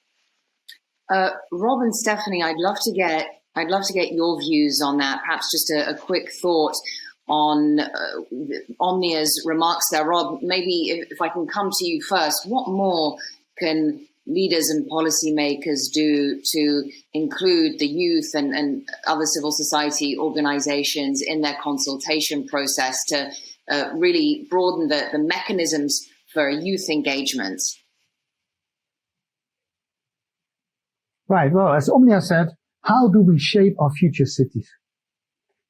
Rob and Stephanie, I'd love to get your views on that. Perhaps just a quick thought on Omnia's remarks there. Rob, maybe if I can come to you first, what more can leaders and policymakers do to include the youth and other civil society organizations in their consultation process to really broaden the mechanisms for youth engagement? Right. Well, as Omnia said, how do we shape our future cities?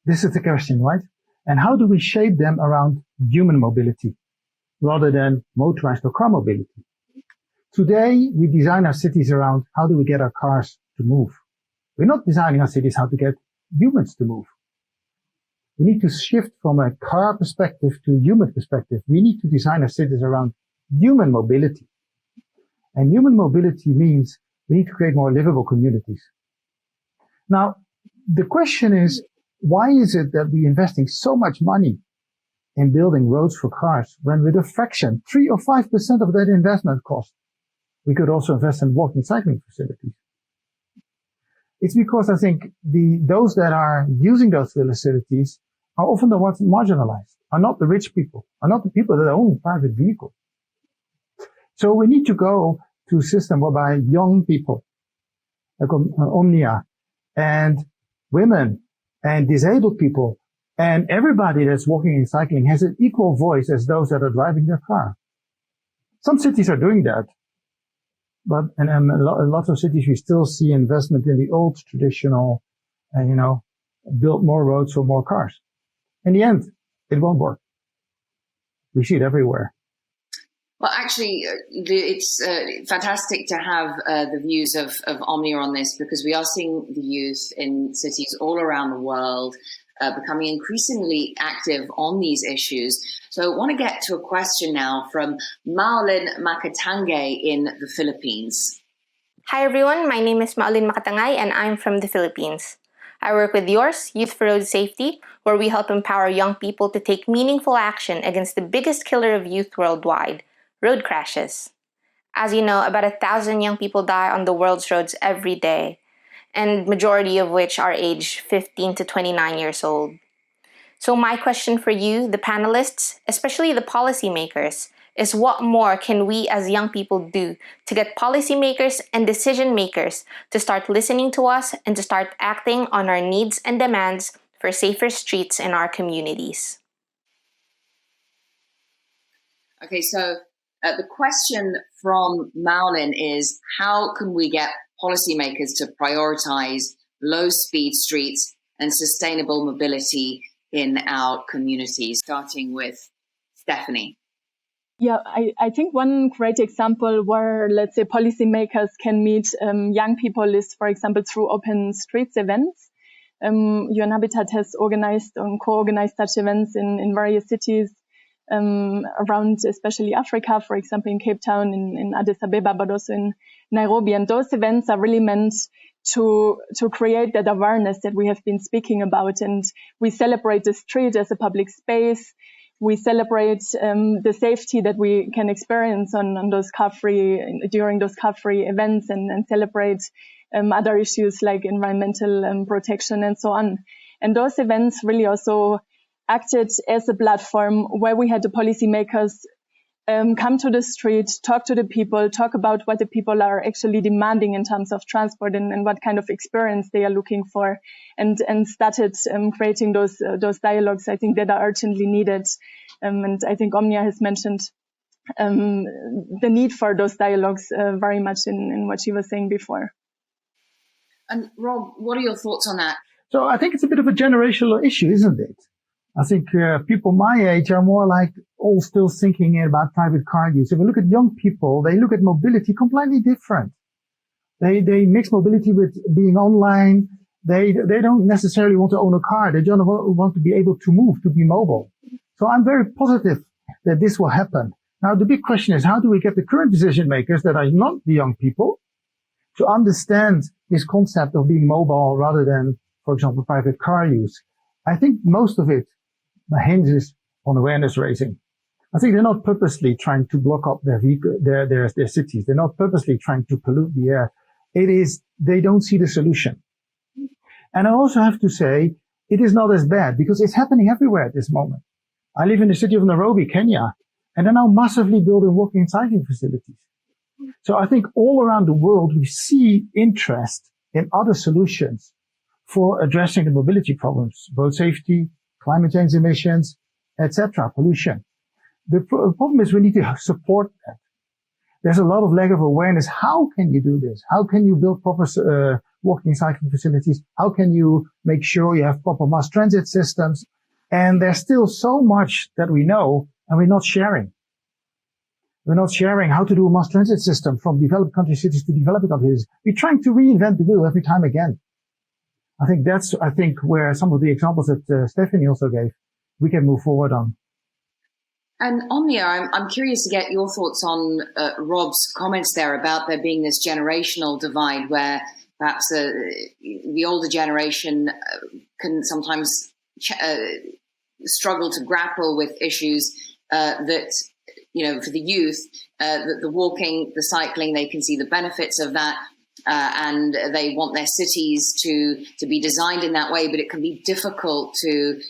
This is the question, right? And how do we shape them around human mobility rather than motorized or car mobility? Today, we design our cities around how do we get our cars to move. We're not designing our cities how to get humans to move. We need to shift from a car perspective to a human perspective. We need to design our cities around human mobility. And human mobility means we need to create more livable communities. Now, the question is, why is it that we're investing so much money in building roads for cars when with a fraction, 3 or 5% of that investment cost, we could also invest in walking cycling facilities? It's because I think those that are using those facilities are often the ones marginalized, are not the rich people, are not the people that own private vehicles. So we need to go to a system whereby young people, like Omnia, and women, and disabled people, and everybody that's walking and cycling has an equal voice as those that are driving their car. Some cities are doing that. But in a lot of cities, we still see investment in the old traditional, build more roads for more cars. In the end, it won't work. We see it everywhere. Well, actually, it's fantastic to have the views of Omnia on this, because we are seeing the youth in cities all around the world becoming increasingly active on these issues. So I want to get to a question now from Maulin Makatange in the Philippines. Hi everyone, my name is Maulin Makatangay and I'm from the Philippines. I work with yours, Youth for Road Safety, where we help empower young people to take meaningful action against the biggest killer of youth worldwide, road crashes. As you know, about 1,000 young people die on the world's roads every day, and majority of which are aged 15 to 29 years old. So my question for you, the panelists, especially the policymakers, is what more can we as young people do to get policymakers and decision makers to start listening to us and to start acting on our needs and demands for safer streets in our communities? Okay, so the question from Maulin is, how can we get policymakers to prioritize low-speed streets and sustainable mobility in our communities, starting with Stephanie? Yeah, I think one great example where, let's say, policymakers can meet young people is, for example, through open streets events. UN Habitat has organized and co-organized such events in various cities around especially Africa, for example, in Cape Town, in Addis Ababa, but also in Nairobi. And those events are really meant to create that awareness that we have been speaking about. And we celebrate the street as a public space. We celebrate the safety that we can experience on those during those car-free events, and celebrate other issues like environmental protection and so on. And those events really also acted as a platform where we had the policymakers come to the street, talk to the people, talk about what the people are actually demanding in terms of transport and what kind of experience they are looking for, and started creating those dialogues, I think, that are urgently needed. And I think Omnia has mentioned the need for those dialogues very much in what she was saying before. And Rob, what are your thoughts on that? So I think it's a bit of a generational issue, isn't it? I think people my age are more like all still thinking about private car use. If we look at young people, they look at mobility completely different. They mix mobility with being online. They don't necessarily want to own a car. They just want to be able to move, to be mobile. So I'm very positive that this will happen. Now, the big question is, how do we get the current decision makers that are not the young people to understand this concept of being mobile rather than, for example, private car use? I think most of it hinges on awareness raising. I think they're not purposely trying to block up their cities. They're not purposely trying to pollute the air. It is, they don't see the solution. And I also have to say, it is not as bad because it's happening everywhere at this moment. I live in the city of Nairobi, Kenya, and they're now massively building walking and cycling facilities. So I think all around the world, we see interest in other solutions for addressing the mobility problems, road safety, climate change emissions, etc., pollution. The problem is we need to support that. There's a lot of lack of awareness. How can you do this? How can you build proper walking and cycling facilities? How can you make sure you have proper mass transit systems? And there's still so much that we know and we're not sharing. We're not sharing how to do a mass transit system from developed country cities to developing countries. We're trying to reinvent the wheel every time again. I think that's, where some of the examples that Stephanie also gave, we can move forward on. And Omnia, I'm curious to get your thoughts on Rob's comments there about there being this generational divide where perhaps the older generation can sometimes struggle to grapple with issues that, for the youth, the walking, the cycling, they can see the benefits of that. And they want their cities to be designed in that way, but it can be difficult to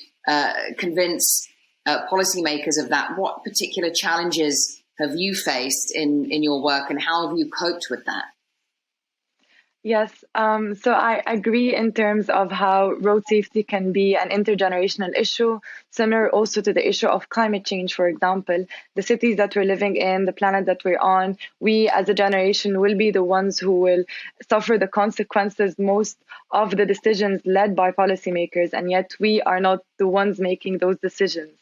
convince policymakers of that. What particular challenges have you faced in your work, and how have you coped with that? Yes, so I agree in terms of how road safety can be an intergenerational issue, similar also to the issue of climate change, for example. The cities that we're living in, the planet that we're on, we as a generation will be the ones who will suffer the consequences most of the decisions led by policymakers, and yet we are not the ones making those decisions.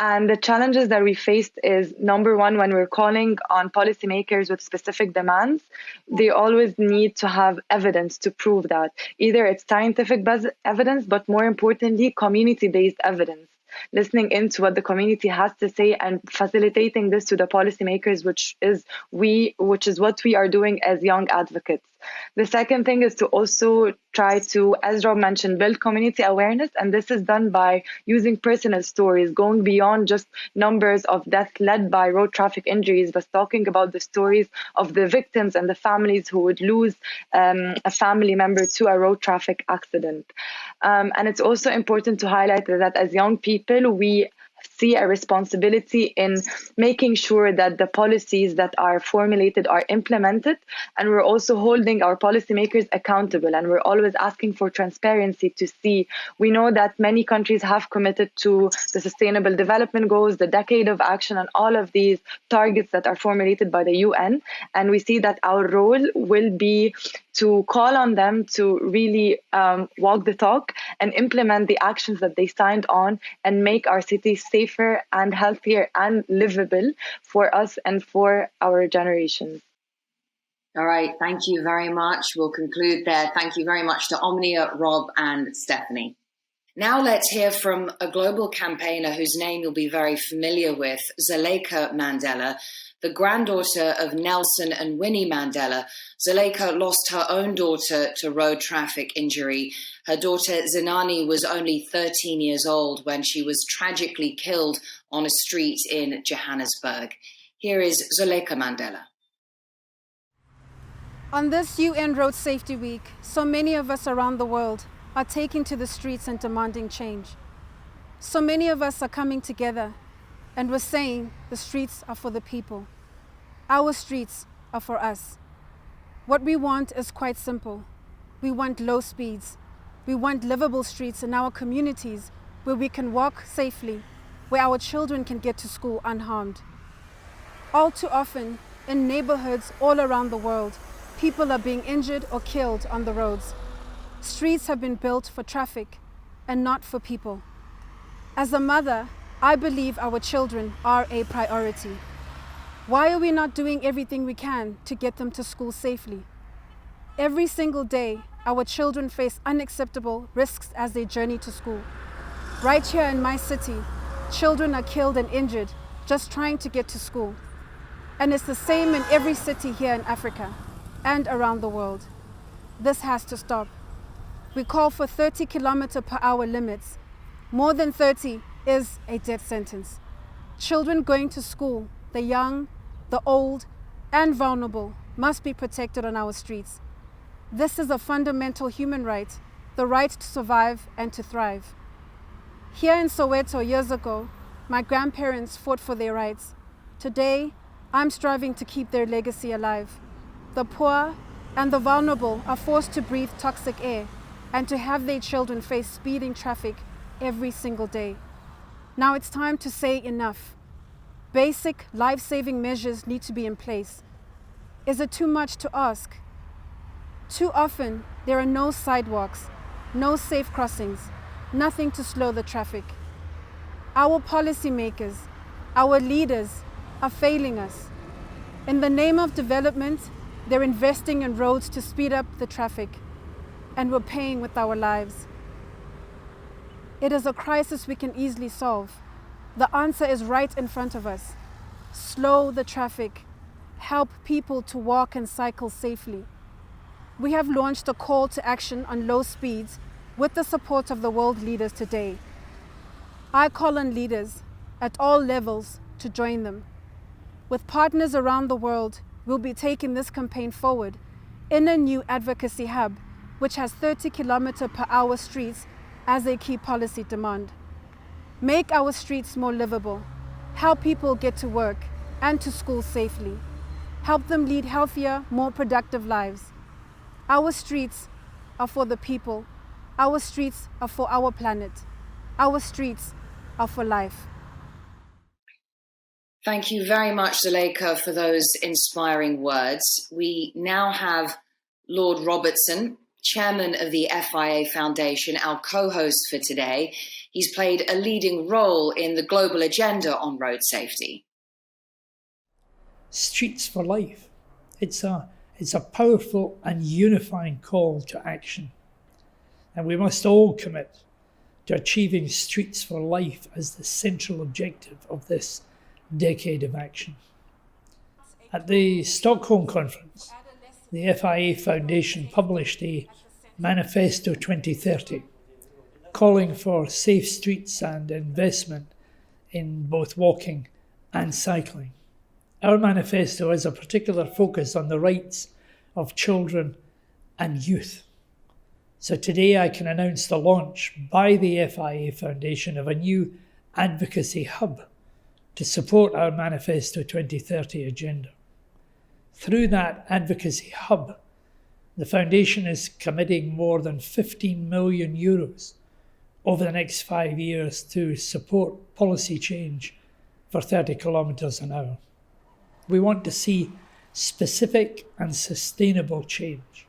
And the challenges that we faced is, number one, when we're calling on policymakers with specific demands, they always need to have evidence to prove that. Either it's scientific evidence, but more importantly, community-based evidence. Listening into what the community has to say and facilitating this to the policymakers, which is what we are doing as young advocates. The second thing is to also try to, as Rob mentioned, build community awareness. And this is done by using personal stories, going beyond just numbers of deaths led by road traffic injuries, but talking about the stories of the victims and the families who would lose a family member to a road traffic accident. And it's also important to highlight that as young people, we see a responsibility in making sure that the policies that are formulated are implemented, and we're also holding our policymakers accountable, and we're always asking for transparency to see. We know that many countries have committed to the Sustainable Development Goals, the Decade of Action, and all of these targets that are formulated by the UN, and we see that our role will be to call on them to really walk the talk and implement the actions that they signed on and make our cities safer and healthier and livable for us and for our generations. All right, thank you very much. We'll conclude there. Thank you very much to Omnia, Rob, and Stephanie. Now let's hear from a global campaigner whose name you'll be very familiar with, Zuleika Mandela, the granddaughter of Nelson and Winnie Mandela. Zuleika lost her own daughter to road traffic injury. Her daughter Zinani was only 13 years old when she was tragically killed on a street in Johannesburg. Here is Zuleika Mandela. On this UN Road Safety Week, so many of us around the world are taking to the streets and demanding change. So many of us are coming together and we're saying the streets are for the people. Our streets are for us. What we want is quite simple. We want low speeds. We want livable streets in our communities where we can walk safely, where our children can get to school unharmed. All too often, in neighborhoods all around the world, people are being injured or killed on the roads. Streets have been built for traffic and not for people. As a mother, I believe our children are a priority. Why are we not doing everything we can to get them to school safely? Every single day, our children face unacceptable risks as they journey to school. Right here in my city, children are killed and injured just trying to get to school. And it's the same in every city here in Africa and around the world. This has to stop. We call for 30 km/h limits. More than 30 is a death sentence. Children going to school, the young, the old, and vulnerable must be protected on our streets. This is a fundamental human right, the right to survive and to thrive. Here in Soweto years ago, my grandparents fought for their rights. Today, I'm striving to keep their legacy alive. The poor and the vulnerable are forced to breathe toxic air and to have their children face speeding traffic every single day. Now it's time to say enough. Basic life-saving measures need to be in place. Is it too much to ask? Too often, there are no sidewalks, no safe crossings, nothing to slow the traffic. Our policymakers, our leaders are failing us. In the name of development, they're investing in roads to speed up the traffic, and we're paying with our lives. It is a crisis we can easily solve. The answer is right in front of us. Slow the traffic. Help people to walk and cycle safely. We have launched a call to action on low speeds with the support of the world leaders today. I call on leaders at all levels to join them. With partners around the world, we'll be taking this campaign forward in a new advocacy hub, which has 30 km/h streets as a key policy demand. Make our streets more livable. Help people get to work and to school safely. Help them lead healthier, more productive lives. Our streets are for the people. Our streets are for our planet. Our streets are for life. Thank you very much, Zuleika, for those inspiring words. We now have Lord Robertson, Chairman of the FIA Foundation, our co-host for today. He's played a leading role in the global agenda on road safety. Streets for Life. It's a powerful and unifying call to action. And we must all commit to achieving Streets for Life as the central objective of this decade of action. At the Stockholm conference, the FIA Foundation published a Manifesto 2030, calling for safe streets and investment in both walking and cycling. Our manifesto has a particular focus on the rights of children and youth. So today I can announce the launch by the FIA Foundation of a new advocacy hub to support our Manifesto 2030 agenda. Through that advocacy hub, the Foundation is committing more than 15 million euros over the next 5 years to support policy change for 30 kilometres an hour. We want to see specific and sustainable change.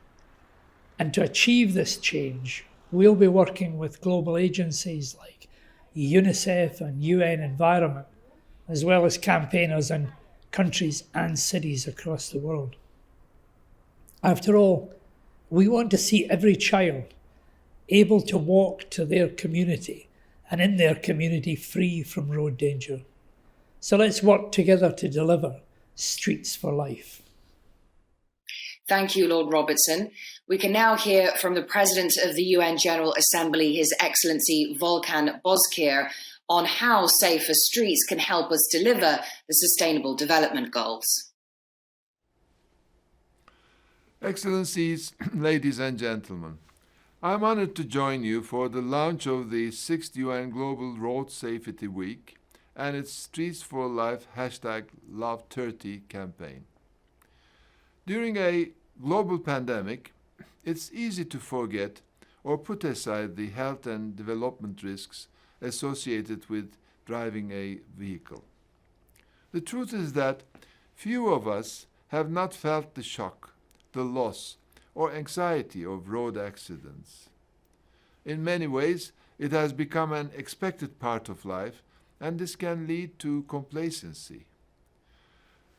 And to achieve this change, we'll be working with global agencies like UNICEF and UN Environment, as well as campaigners in countries and cities across the world. After all, we want to see every child able to walk to their community and in their community free from road danger. So let's work together to deliver Streets for Life. Thank you, Lord Robertson. We can now hear from the President of the UN General Assembly, His Excellency Volkan Bozkır, on how safer streets can help us deliver the Sustainable Development Goals. Excellencies, ladies and gentlemen, I'm honored to join you for the launch of the 6th UN Global Road Safety Week and its Streets for Life #Love30 campaign. During a global pandemic, it's easy to forget or put aside the health and development risks associated with driving a vehicle. The truth is that few of us have not felt the shock, the loss, or anxiety of road accidents. In many ways, it has become an expected part of life, and this can lead to complacency.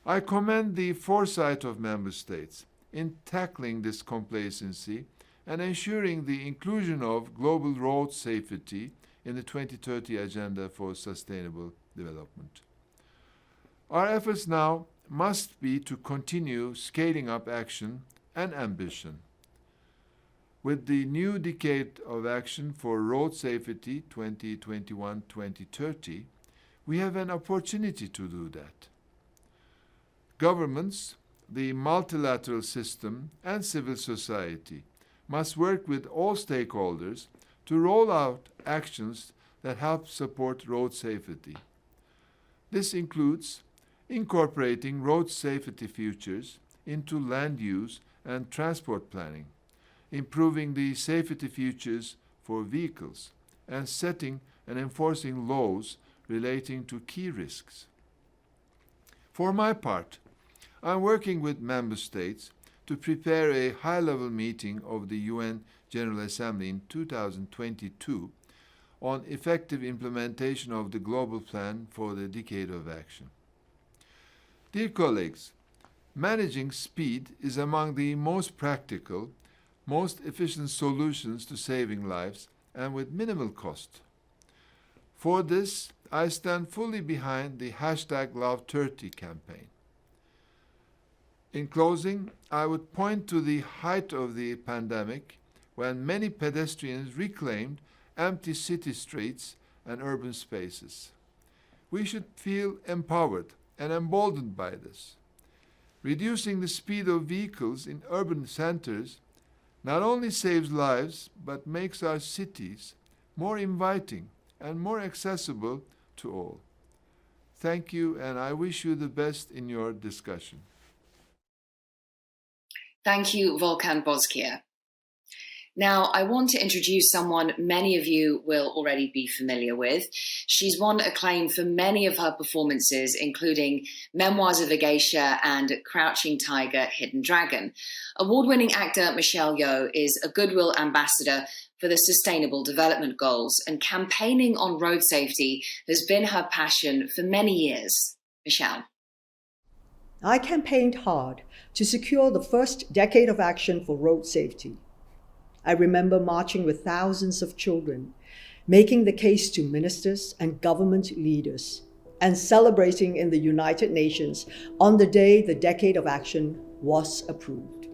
I commend the foresight of member states in tackling this complacency and ensuring the inclusion of global road safety in the 2030 Agenda for Sustainable Development. Our efforts now must be to continue scaling up action and ambition. With the new decade of action for road safety 2021-2030, we have an opportunity to do that. Governments, the multilateral system, and civil society must work with all stakeholders to roll out actions that help support road safety. This includes incorporating road safety features into land use and transport planning, improving the safety features for vehicles, and setting and enforcing laws relating to key risks. For my part, I'm working with member states to prepare a high-level meeting of the UN General Assembly in 2022 on effective implementation of the global plan for the decade of action. Dear colleagues, managing speed is among the most practical, most efficient solutions to saving lives and with minimal cost. For this, I stand fully behind the #Love30 campaign. In closing, I would point to the height of the pandemic when many pedestrians reclaimed empty city streets and urban spaces. We should feel empowered and emboldened by this. Reducing the speed of vehicles in urban centers not only saves lives, but makes our cities more inviting and more accessible to all. Thank you, and I wish you the best in your discussion. Thank you, Volkan Bozkır. Now, I want to introduce someone many of you will already be familiar with. She's won acclaim for many of her performances, including Memoirs of a Geisha and Crouching Tiger, Hidden Dragon. Award-winning actor Michelle Yeoh is a goodwill ambassador for the Sustainable Development Goals, and campaigning on road safety has been her passion for many years. Michelle. I campaigned hard to secure the first decade of action for road safety. I remember marching with thousands of children, making the case to ministers and government leaders, and celebrating in the United Nations on the day the decade of action was approved.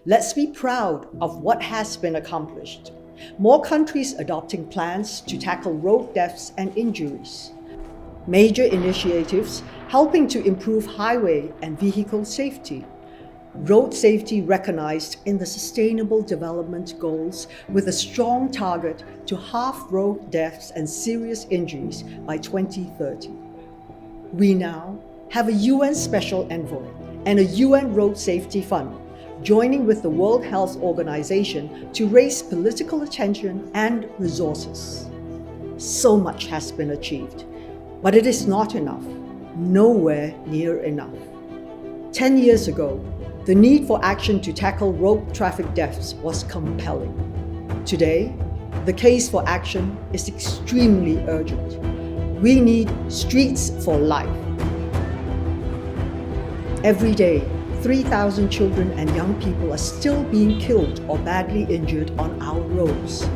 Let's be proud of what has been accomplished. More countries adopting plans to tackle road deaths and injuries. Major initiatives helping to improve highway and vehicle safety. Road safety recognized in the Sustainable Development Goals with a strong target to halve road deaths and serious injuries by 2030. We now have a UN Special Envoy and a UN Road Safety Fund, joining with the World Health Organization to raise political attention and resources. So much has been achieved, but it is not enough, nowhere near enough. 10 years ago, the need for action to tackle road traffic deaths was compelling. Today, the case for action is extremely urgent. We need streets for life. Every day, 3,000 children and young people are still being killed or badly injured on our roads.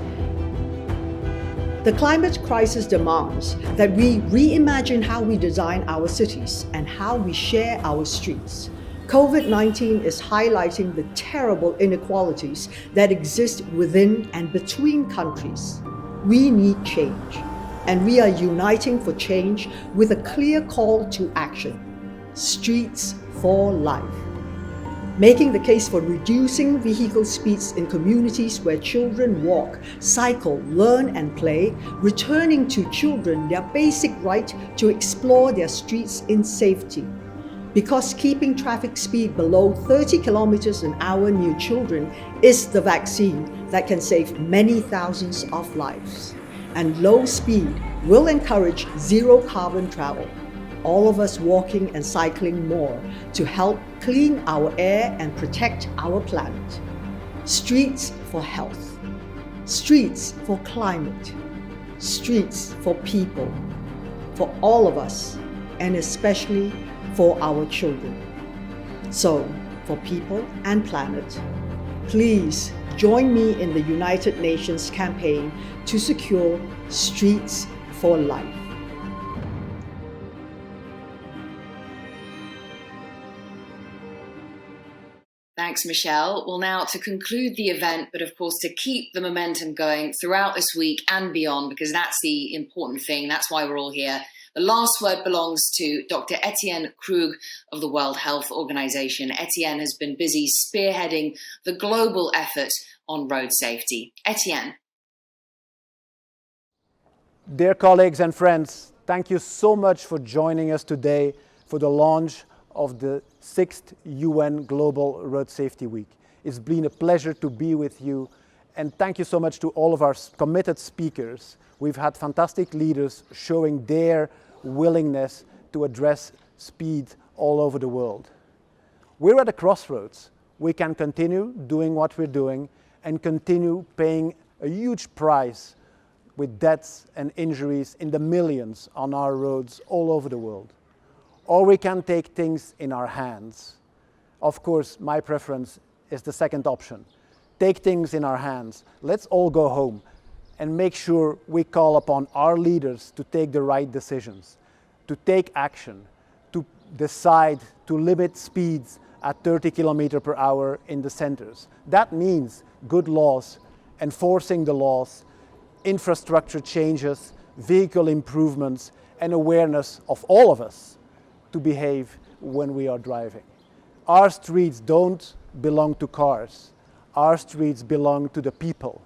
The climate crisis demands that we reimagine how we design our cities and how we share our streets. COVID-19 is highlighting the terrible inequalities that exist within and between countries. We need change, and we are uniting for change with a clear call to action: Streets for Life. Making the case for reducing vehicle speeds in communities where children walk, cycle, learn and play, returning to children their basic right to explore their streets in safety. Because keeping traffic speed below 30 kilometers an hour near children is the vaccine that can save many thousands of lives. And low speed will encourage zero carbon travel. All of us walking and cycling more to help clean our air and protect our planet. Streets for health. Streets for climate. Streets for people. For all of us, and especially for our children. So, for people and planet, please join me in the United Nations campaign to secure Streets for Life. Thanks, Michelle. Well, now to conclude the event, but of course to keep the momentum going throughout this week and beyond, because that's the important thing. That's why we're all here. The last word belongs to Dr. Etienne Krug of the World Health Organization. Etienne has been busy spearheading the global effort on road safety. Etienne. Dear colleagues and friends, thank you so much for joining us today for the launch of the 6th UN Global Road Safety Week. It's been a pleasure to be with you, and thank you so much to all of our committed speakers. We've had fantastic leaders showing their willingness to address speed all over the world. We're at a crossroads. We can continue doing what we're doing and continue paying a huge price with deaths and injuries in the millions on our roads all over the world. Or we can take things in our hands. Of course, my preference is the second option. Take things in our hands. Let's all go home and make sure we call upon our leaders to take the right decisions, to take action, to decide to limit speeds at 30 kilometers per hour in the centers. That means good laws, enforcing the laws, infrastructure changes, vehicle improvements, and awareness of all of us to behave when we are driving. Our streets don't belong to cars. Our streets belong to the people,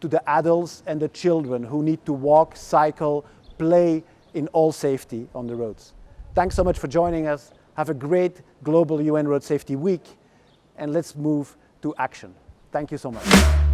to the adults and the children who need to walk, cycle, play in all safety on the roads. Thanks so much for joining us. Have a great Global UN Road Safety Week, and let's move to action. Thank you so much.